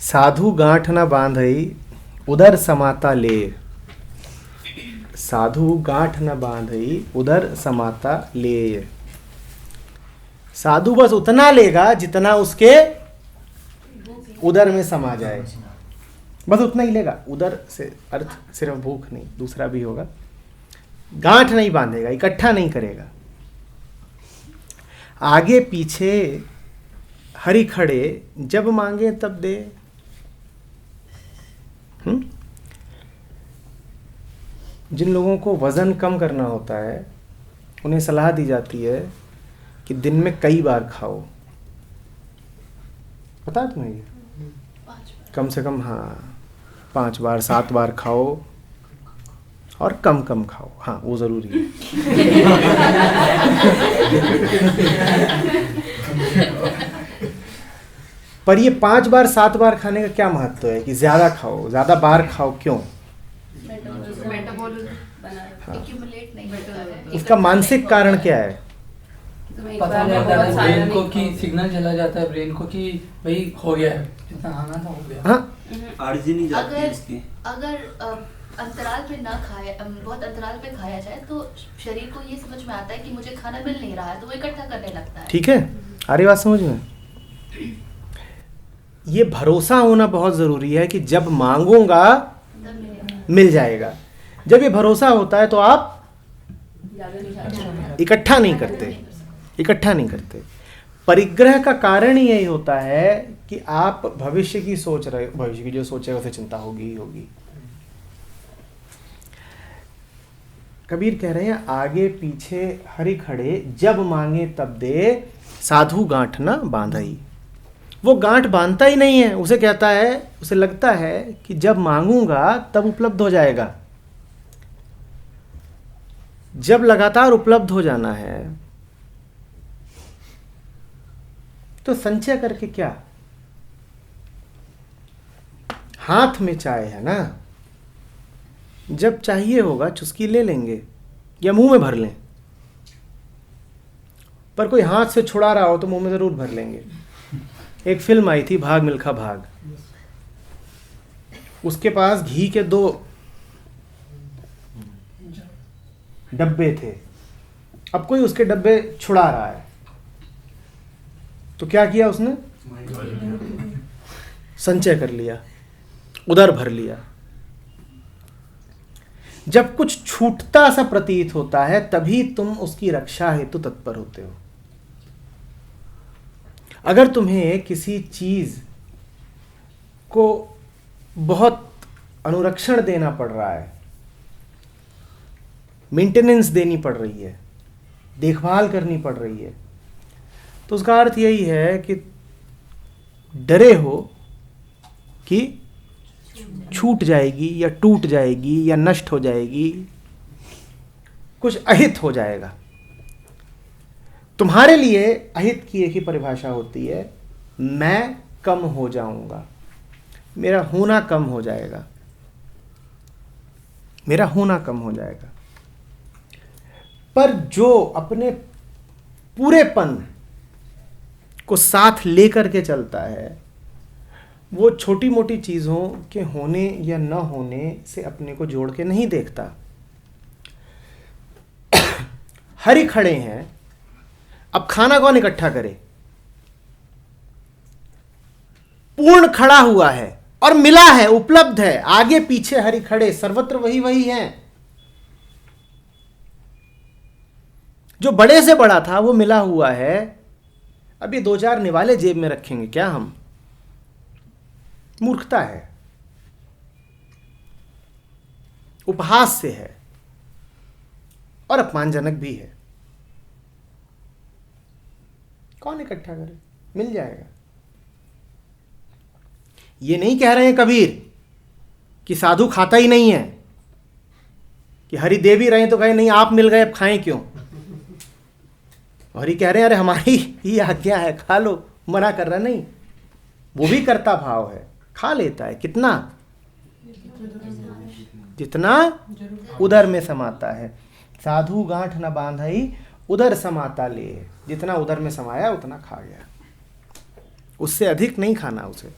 साधु गांठ न बांधई उदर समाता ले। साधु गांठ न बांधई उदर समाता ले। साधु बस उतना लेगा जितना उसके उदर में समा जाए, बस उतना ही लेगा। उदर से अर्थ सिर्फ भूख नहीं, दूसरा भी होगा। गांठ नहीं बांधेगा, इकट्ठा नहीं करेगा। आगे पीछे हरि खड़े, जब मांगे तब दे। जिन लोगों को वजन कम करना होता है उन्हें सलाह दी जाती है कि दिन में कई बार खाओ। पता है तुम्हें? कम से कम, हाँ, 5 बार 7 बार खाओ और कम कम खाओ। हाँ, वो जरूरी है। पर ये 5 बार 7 बार खाने का क्या महत्व है कि ज्यादा खाओ, ज्यादा बार खाओ? क्यों? हाँ। उसका मानसिक कारण क्या है? पता लगता है ब्रेन को कि सिग्नल चला जाता है ब्रेन को कि भाई हो गया है, जितना खाना था हो गया। हाँ, अर्जी नहीं जाती इसकी। अगर अंतराल पे ना खाए, बहुत अंतराल पे खाया जाए तो शरीर को ये समझ में आता है कि मुझे खाना मिल नहीं रहा है, तो वो इकट्ठा करने लगता है। ठीक है, आ रही बात समझ में? ये भरोसा होना बहुत जरूरी है कि जब मांगूंगा मिल जाएगा। जब ये भरोसा होता है तो आप इकट्ठा नहीं करते। परिग्रह का कारण ही यही होता है कि आप भविष्य की सोच रहे हो। भविष्य की जो सोचेगा उसे चिंता होगी ही होगी। कबीर कह रहे हैं आगे पीछे हरि खड़े, जब मांगे तब दे, साधु गांठ न बांधई। वो गांठ बांधता ही नहीं है। उसे कहता है, उसे लगता है कि जब मांगूंगा तब उपलब्ध हो जाएगा। जब लगातार उपलब्ध हो जाना है तो संचय करके क्या? हाथ में चाय है ना, जब चाहिए होगा चुस्की ले लेंगे या मुंह में भर लें। पर कोई हाथ से छुड़ा रहा हो तो मुंह में जरूर भर लेंगे। एक फिल्म आई थी, भाग मिल्खा भाग। उसके पास घी के 2 डब्बे थे। अब कोई उसके डब्बे छुड़ा रहा है तो क्या किया उसने? संचय कर लिया, उधर भर लिया। जब कुछ छूटता सा प्रतीत होता है तभी तुम उसकी रक्षा हेतु तत्पर होते हो। अगर तुम्हें किसी चीज को बहुत अनुरक्षण देना पड़ रहा है, मेंटेनेंस देनी पड़ रही है, देखभाल करनी पड़ रही है, तो उसका अर्थ यही है कि डरे हो कि छूट जाएगी या टूट जाएगी या नष्ट हो जाएगी, कुछ अहित हो जाएगा। तुम्हारे लिए अहित की एक ही परिभाषा होती है, मैं कम हो जाऊंगा, मेरा होना कम हो जाएगा, मेरा होना कम हो जाएगा। पर जो अपने पूरेपन को साथ लेकर के चलता है वो छोटी मोटी चीजों के होने या न होने से अपने को जोड़ के नहीं देखता। हरि खड़े हैं, अब खाना कौन इकट्ठा करे? पूर्ण खड़ा हुआ है और मिला है, उपलब्ध है। आगे पीछे हरि खड़े, सर्वत्र वही वही हैं। जो बड़े से बड़ा था वो मिला हुआ है। अब ये 2-4 निवाले जेब में रखेंगे क्या हम? मूर्खता है, उपहास से है और अपमानजनक भी है। कौन इकट्ठा करे? मिल जाएगा। ये नहीं कह रहे हैं कबीर कि साधु खाता ही नहीं है, कि हरि दे भी रहे तो कहे नहीं आप मिल गए अब खाएं क्यों। और ये कह रहे हैं अरे हमारी ही आज्ञा है, खा लो, मना कर रहा नहीं। वो भी कर्ता भाव है, खा लेता है। कितना? जितना उधर में समाता है। साधु गांठ न बांधई उधर समाता ले। जितना उधर में समाया उतना खा गया, उससे अधिक नहीं खाना उसे।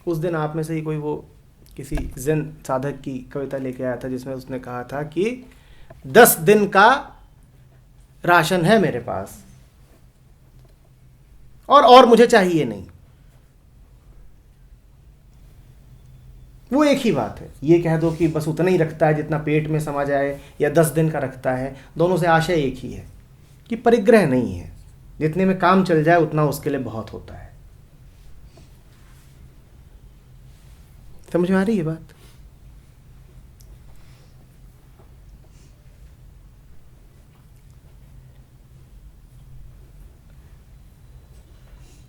उस दिन आप में से ही कोई वो किसी ज़ेन साधक की कविता लेके आया था जिसमें उसने कहा था कि 10 दिन का राशन है मेरे पास और मुझे चाहिए नहीं। वो एक ही बात है। ये कह दो कि बस उतना ही रखता है जितना पेट में समा जाए, या 10 दिन का रखता है, दोनों से आशय एक ही है कि परिग्रह नहीं है। जितने में काम चल जाए उतना उसके लिए बहुत होता है। समझ में आ रही है बात?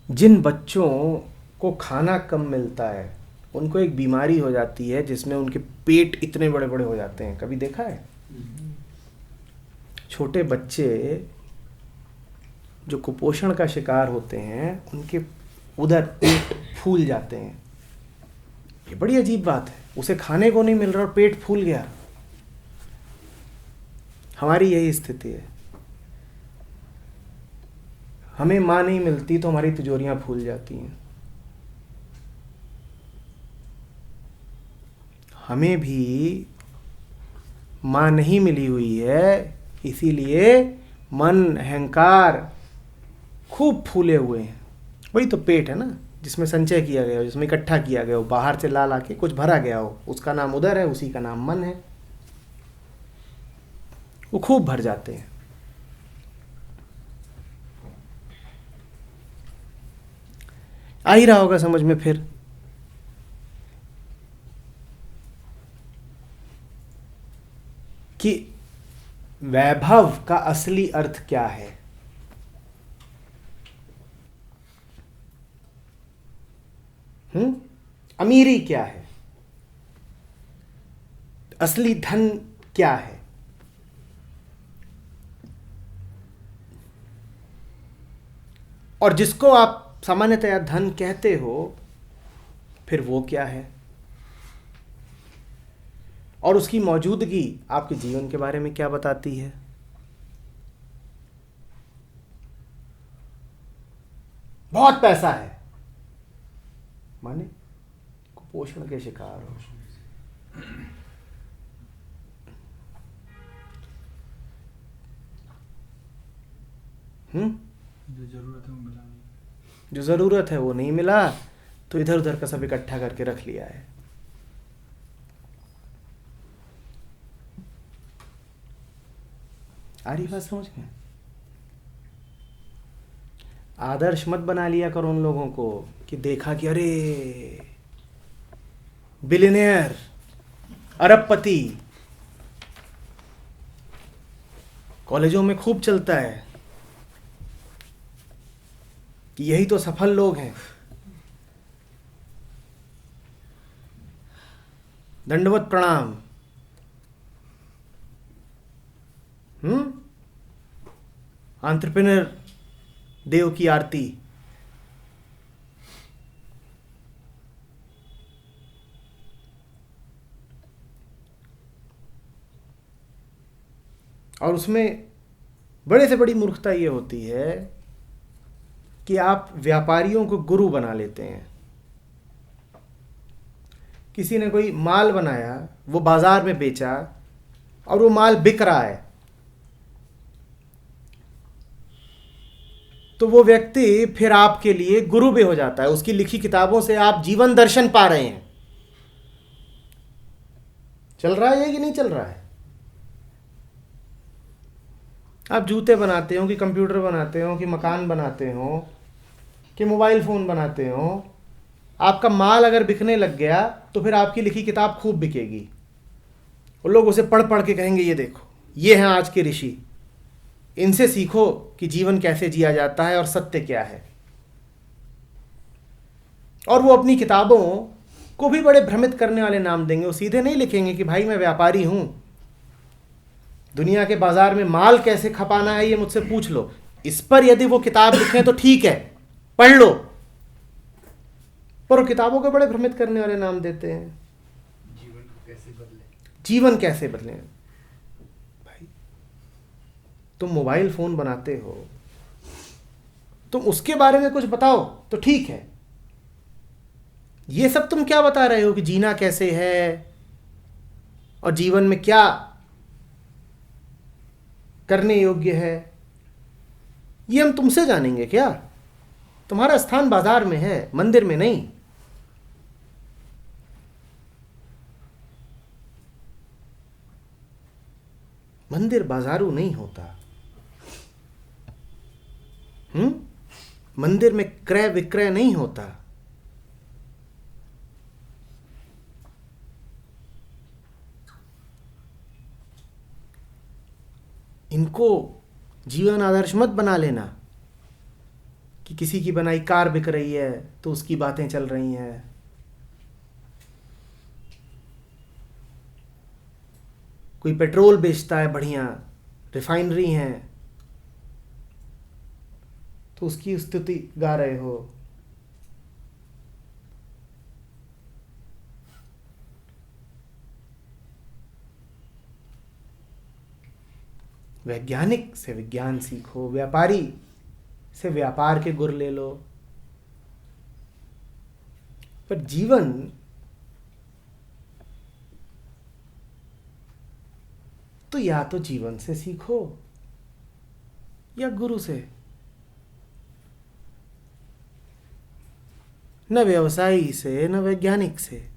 जिन बच्चों को खाना कम मिलता है उनको एक बीमारी हो जाती है जिसमें उनके पेट इतने बड़े बड़े हो जाते हैं। कभी देखा है? छोटे बच्चे जो कुपोषण का शिकार होते हैं उनके उधर पेट फूल जाते हैं। ये बड़ी अजीब बात है। उसे खाने को नहीं मिल रहा और पेट फूल गया। हमारी यही स्थिति है। हमें माँ नहीं मिलती तो हमारी तिजोरियां फूल जाती हैं। हमें भी माँ नहीं मिली हुई है, इसीलिए मन अहंकार खूब फूले हुए हैं। वही तो पेट है ना, जिसमें संचय किया गया हो, जिसमें इकट्ठा किया गया हो, बाहर से ला ला के कुछ भरा गया हो, उसका नाम उदर है, उसी का नाम मन है। वो खूब भर जाते हैं। आ ही रहा होगा समझ में फिर कि वैभव का असली अर्थ क्या है। अमीरी क्या है, असली धन क्या है। और जिसको आप सामान्यतया धन कहते हो, फिर वो क्या है और उसकी मौजूदगी आपके जीवन के बारे में क्या बताती है। बहुत पैसा है माने कुपोषण के शिकार हो। जो जरूरत है वो नहीं मिला तो इधर उधर का सब इकट्ठा करके रख लिया है। आ रही बात समझ में? आदर्श मत बना लिया करो उन लोगों को कि देखा कि अरे बिलियनियर, अरबपति, कॉलेजों में खूब चलता है कि यही तो सफल लोग हैं। दंडवत प्रणाम। एंटरप्रेन्योर देव की आरती। और उसमें बड़े से बड़ी मूर्खता ये होती है कि आप व्यापारियों को गुरु बना लेते हैं। किसी ने कोई माल बनाया, वो बाजार में बेचा और वो माल बिक रहा है, तो वो व्यक्ति फिर आपके लिए गुरु भी हो जाता है। उसकी लिखी किताबों से आप जीवन दर्शन पा रहे हैं। चल रहा है ये कि नहीं चल रहा है? आप जूते बनाते हो कि कंप्यूटर बनाते हो कि मकान बनाते हो कि मोबाइल फोन बनाते हो, आपका माल अगर बिकने लग गया तो फिर आपकी लिखी किताब खूब बिकेगी और लोग उसे पढ़ पढ़ के कहेंगे ये देखो, ये हैं आज के ऋषि, इनसे सीखो कि जीवन कैसे जिया जाता है और सत्य क्या है। और वो अपनी किताबों को भी बड़े भ्रमित करने वाले नाम देंगे। वो सीधे नहीं लिखेंगे कि भाई मैं व्यापारी हूं, दुनिया के बाजार में माल कैसे खपाना है ये मुझसे पूछ लो। इस पर यदि वो किताब लिखें तो ठीक है, पढ़ लो, पर वो किताबों के बड़े भ्रमित करने वाले नाम देते हैं। जीवन कैसे बदले भाई? तुम मोबाइल फोन बनाते हो, तुम उसके बारे में कुछ बताओ तो ठीक है, ये सब तुम क्या बता रहे हो कि जीना कैसे है और जीवन में क्या करने योग्य है, ये हम तुमसे जानेंगे क्या? तुम्हारा स्थान बाजार में है, मंदिर में नहीं। मंदिर बाजारू नहीं होता। मंदिर में क्रय विक्रय नहीं होता। इनको जीवन आदर्श मत बना लेना कि किसी की बनाई कार बिक रही है तो उसकी बातें चल रही हैं। कोई पेट्रोल बेचता है बढ़िया, रिफाइनरी हैं, तो उसकी स्तुति गा रहे हो। वैज्ञानिक से विज्ञान सीखो, व्यापारी से व्यापार के गुर ले लो, पर जीवन तो या तो जीवन से सीखो या गुरु से। न व्यवसायी से न वैज्ञानिक से।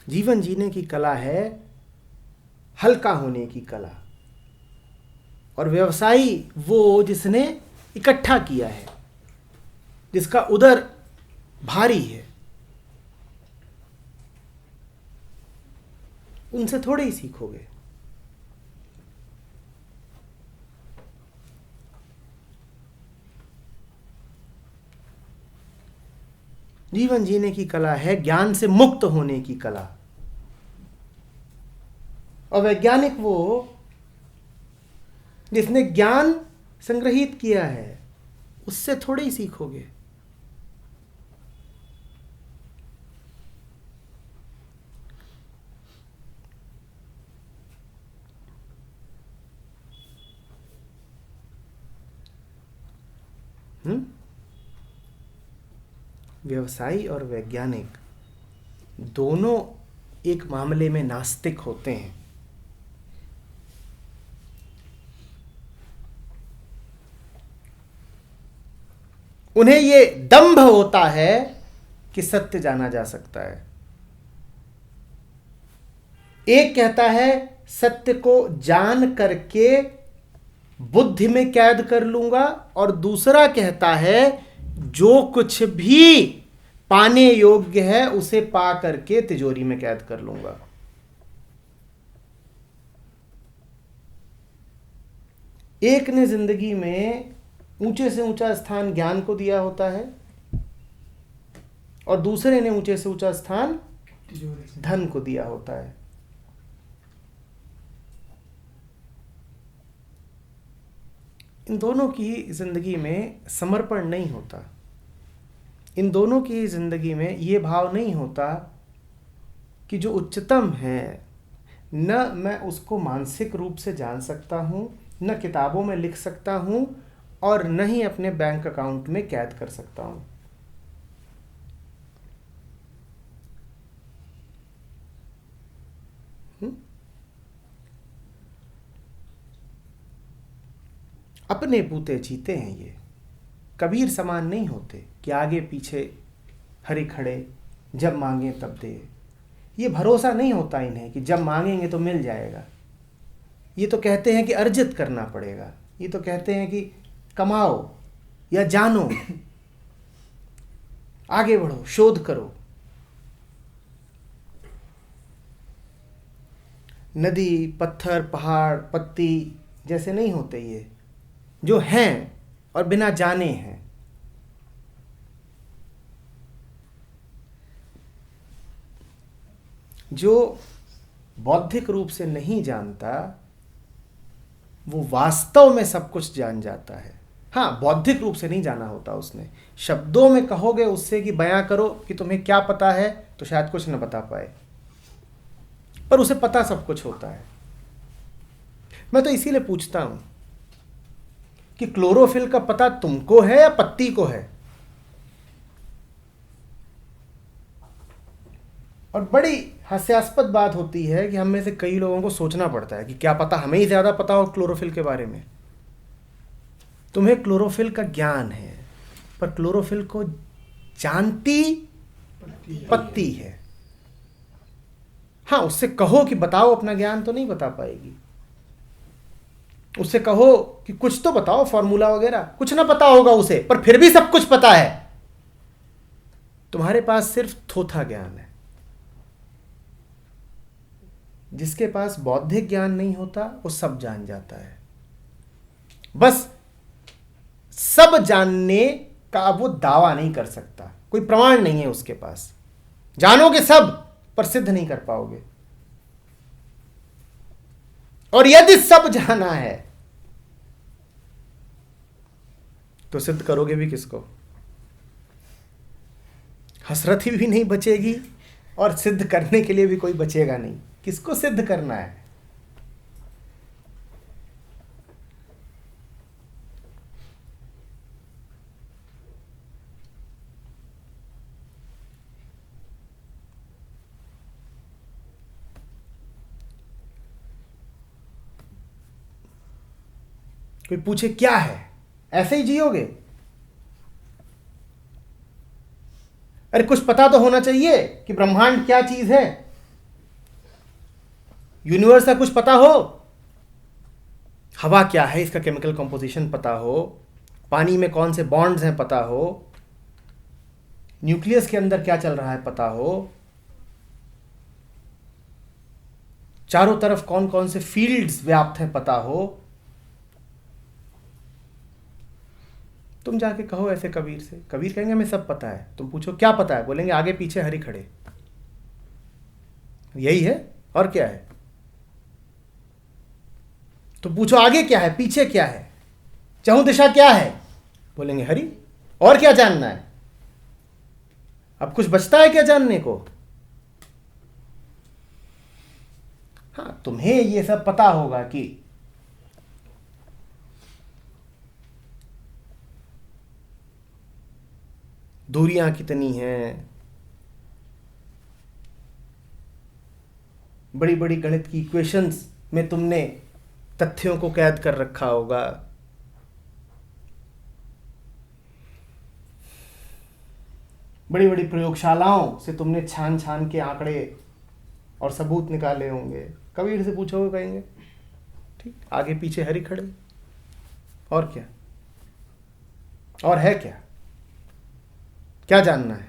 जीवन जीने की कला है हल्का होने की कला, और व्यवसायी वो जिसने इकट्ठा किया है, जिसका उदर भारी है। उनसे थोड़े ही सीखोगे। जीवन जीने की कला है ज्ञान से मुक्त होने की कला, और वैज्ञानिक वो जिसने ज्ञान संग्रहित किया है, उससे थोड़े ही सीखोगे। व्यवसायी और वैज्ञानिक दोनों एक मामले में नास्तिक होते हैं। उन्हें ये दंभ होता है कि सत्य जाना जा सकता है। एक कहता है सत्य को जान करके बुद्धि में कैद कर लूंगा, और दूसरा कहता है जो कुछ भी पाने योग्य है उसे पा करके तिजोरी में कैद कर लूंगा। एक ने जिंदगी में ऊंचे से ऊंचा स्थान ज्ञान को दिया होता है, और दूसरे ने ऊंचे से ऊंचा स्थान धन को दिया होता है। इन दोनों की जिंदगी में समर्पण नहीं होता। इन दोनों की जिंदगी में ये भाव नहीं होता कि जो उच्चतम है, न मैं उसको मानसिक रूप से जान सकता हूं, न किताबों में लिख सकता हूं, और न ही अपने बैंक अकाउंट में कैद कर सकता हूं। अपने पूते जीते हैं ये। कबीर समान नहीं होते कि आगे पीछे हरे खड़े, जब मांगे तब दे। ये भरोसा नहीं होता इन्हें कि जब मांगेंगे तो मिल जाएगा। ये तो कहते हैं कि अर्जित करना पड़ेगा। ये तो कहते हैं कि कमाओ या जानो, आगे बढ़ो, शोध करो। नदी, पत्थर, पहाड़, पत्ती जैसे नहीं होते ये, जो हैं और बिना जाने हैं। जो बौद्धिक रूप से नहीं जानता वो वास्तव में सब कुछ जान जाता है। हाँ, बौद्धिक रूप से नहीं जाना होता उसने। शब्दों में कहोगे उससे कि बयां करो कि तुम्हें क्या पता है, तो शायद कुछ न बता पाए, पर उसे पता सब कुछ होता है। मैं तो इसीलिए पूछता हूं कि क्लोरोफिल का पता तुमको है या पत्ती को है? और बड़ी हास्यास्पद बात होती है कि हम में से कई लोगों को सोचना पड़ता है कि क्या पता हमें ही ज्यादा पता हो क्लोरोफिल के बारे में। तुम्हें क्लोरोफिल का ज्ञान है, पर क्लोरोफिल को जानती पत्ती है। हाँ, उससे कहो कि बताओ अपना ज्ञान, तो नहीं बता पाएगी। उससे कहो कि कुछ तो बताओ, फॉर्मूला वगैरह, कुछ ना पता होगा उसे, पर फिर भी सब कुछ पता है। तुम्हारे पास सिर्फ थोथा ज्ञान है। जिसके पास बौद्धिक ज्ञान नहीं होता वो सब जान जाता है। बस सब जानने का वो दावा नहीं कर सकता, कोई प्रमाण नहीं है उसके पास। जानोगे सब, पर सिद्ध नहीं कर पाओगे। और यदि सब जाना है तो सिद्ध करोगे भी किसको? हसरत ही भी नहीं बचेगी और सिद्ध करने के लिए भी कोई बचेगा नहीं। किसको सिद्ध करना है? कोई पूछे क्या है, ऐसे ही जियोगे? अरे कुछ पता तो होना चाहिए कि ब्रह्मांड क्या चीज है, यूनिवर्स का कुछ पता हो, हवा क्या है इसका केमिकल कंपोजिशन पता हो, पानी में कौन से बॉन्ड्स हैं पता हो, न्यूक्लियस के अंदर क्या चल रहा है पता हो, चारों तरफ कौन कौन से फील्ड्स व्याप्त हैं पता हो। तुम जाके कहो ऐसे कबीर से, कबीर कहेंगे हमें सब पता है। तुम पूछो क्या पता है, बोलेंगे आगे पीछे हरि खड़े। यही है और क्या है? तुम पूछो आगे क्या है, पीछे क्या है, चहुं दिशा क्या है, बोलेंगे हरि। और क्या जानना है? अब कुछ बचता है क्या जानने को? हाँ, तुम्हें ये सब पता होगा कि दूरियां कितनी हैं, बड़ी बड़ी गणित की इक्वेशंस में तुमने तथ्यों को कैद कर रखा होगा। बड़ी बड़ी प्रयोगशालाओं से तुमने छान छान के आंकड़े और सबूत निकाले होंगे। कबीर से पूछोगे कहेंगे ठीक, आगे पीछे हरि खड़े। और क्या? और है क्या? क्या जानना है?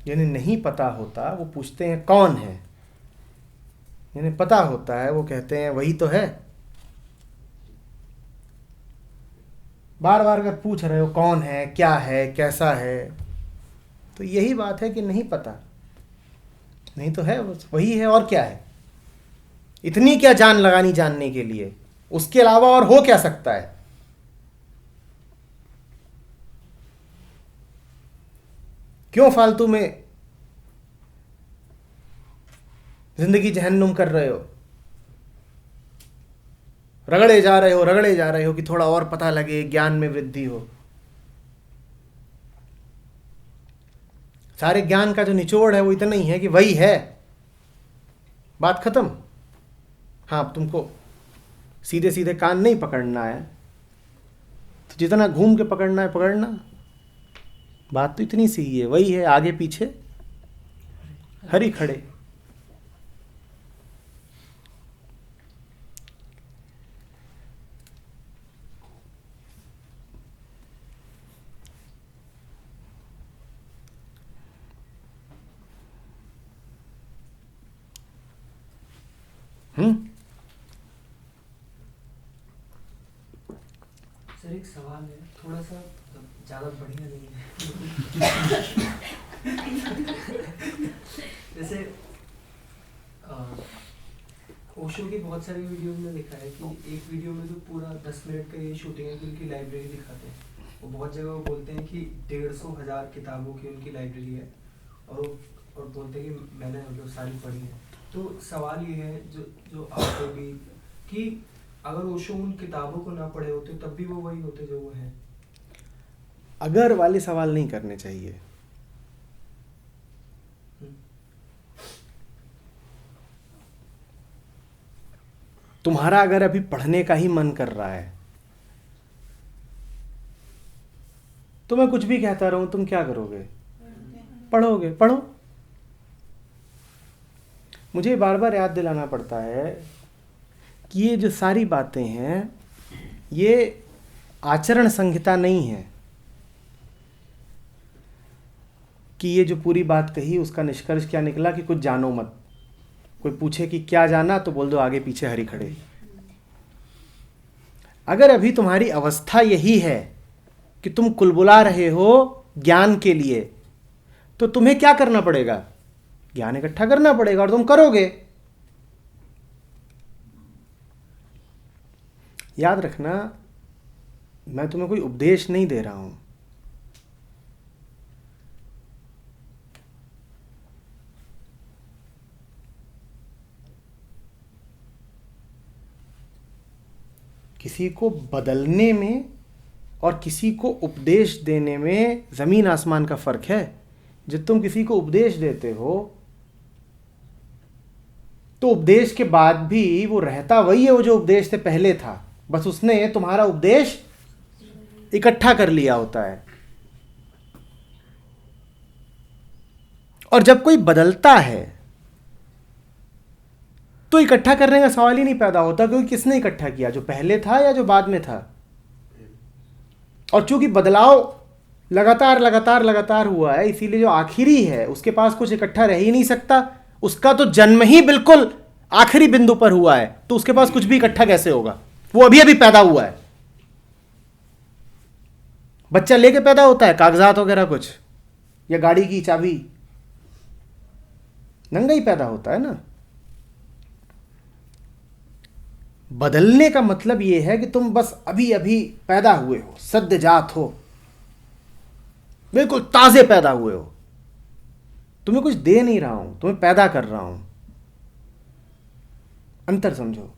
यानी नहीं पता होता वो पूछते हैं कौन है, यानी पता होता है वो कहते हैं वही तो है। बार बार अगर पूछ रहे हो कौन है, क्या है, कैसा है, तो यही बात है कि नहीं पता। नहीं तो है, वही है और क्या है? इतनी क्या जान लगानी जानने के लिए? उसके अलावा और हो क्या सकता है? क्यों फालतू में जिंदगी जहन्नुम कर रहे हो? रगड़े जा रहे हो कि थोड़ा और पता लगे, ज्ञान में वृद्धि हो। सारे ज्ञान का जो निचोड़ है वो इतना ही है कि वही है, बात खत्म। हाँ, तुमको सीधे सीधे कान नहीं पकड़ना है, तो जितना घूम के पकड़ना है पकड़ना। बात तो इतनी सी ही है, वही है, आगे पीछे हरि खड़े। सर एक सवाल है, थोड़ा सा ज़्यादा बढ़िया नहीं है। जैसे ओशो की बहुत सारी वीडियो में देखा है कि एक वीडियो में तो पूरा 10 मिनट का ये शूटिंग है कि उनकी लाइब्रेरी दिखाते हैं, वो बहुत जगह वो बोलते हैं कि 150,000 किताबों की उनकी लाइब्रेरी है, और बोलते हैं कि मैंने मतलब सारी पढ़ी है। तो सवाल ये है जो जो आपको भी, कि अगर ओशो उन किताबों को ना पढ़े होते तब भी वो वही होते जो वो हैं। अगर वाले सवाल नहीं करने चाहिए। तुम्हारा अगर अभी पढ़ने का ही मन कर रहा है तो मैं कुछ भी कहता रहूं, तुम क्या करोगे? पढ़ोगे। पढ़ो। मुझे बार बार याद दिलाना पड़ता है कि ये जो सारी बातें हैं ये आचरण संहिता नहीं है कि ये जो पूरी बात कही उसका निष्कर्ष क्या निकला कि कुछ जानो मत। कोई पूछे कि क्या जाना तो बोल दो आगे पीछे हरी खड़े। अगर अभी तुम्हारी अवस्था यही है कि तुम कुलबुला रहे हो ज्ञान के लिए, तो तुम्हें क्या करना पड़ेगा? ज्ञान इकट्ठा करना पड़ेगा, और तुम करोगे। याद रखना, मैं तुम्हें कोई उपदेश नहीं दे रहा हूं। किसी को बदलने में और किसी को उपदेश देने में जमीन आसमान का फर्क है। जब तुम किसी को उपदेश देते हो तो उपदेश के बाद भी वो रहता वही है वो जो उपदेश से पहले था, बस उसने तुम्हारा उपदेश इकट्ठा कर लिया होता है। और जब कोई बदलता है तो इकट्ठा करने का सवाल ही नहीं पैदा होता, क्योंकि किसने इकट्ठा किया, जो पहले था या जो बाद में था। और चूंकि बदलाव लगातार लगातार लगातार हुआ है, इसीलिए जो आखिरी है उसके पास कुछ इकट्ठा रह ही नहीं सकता। उसका तो जन्म ही बिल्कुल आखिरी बिंदु पर हुआ है, तो उसके पास कुछ भी इकट्ठा कैसे होगा? वो अभी अभी पैदा हुआ है। बच्चा लेके पैदा होता है कागजात वगैरह कुछ, या गाड़ी की चाबी, नंगा ही पैदा होता है ना। बदलने का मतलब यह है कि तुम बस अभी अभी पैदा हुए हो, सद्यजात हो, बिल्कुल ताजे पैदा हुए हो। तुम्हें कुछ दे नहीं रहा हूं, तुम्हें पैदा कर रहा हूं। अंतर समझो।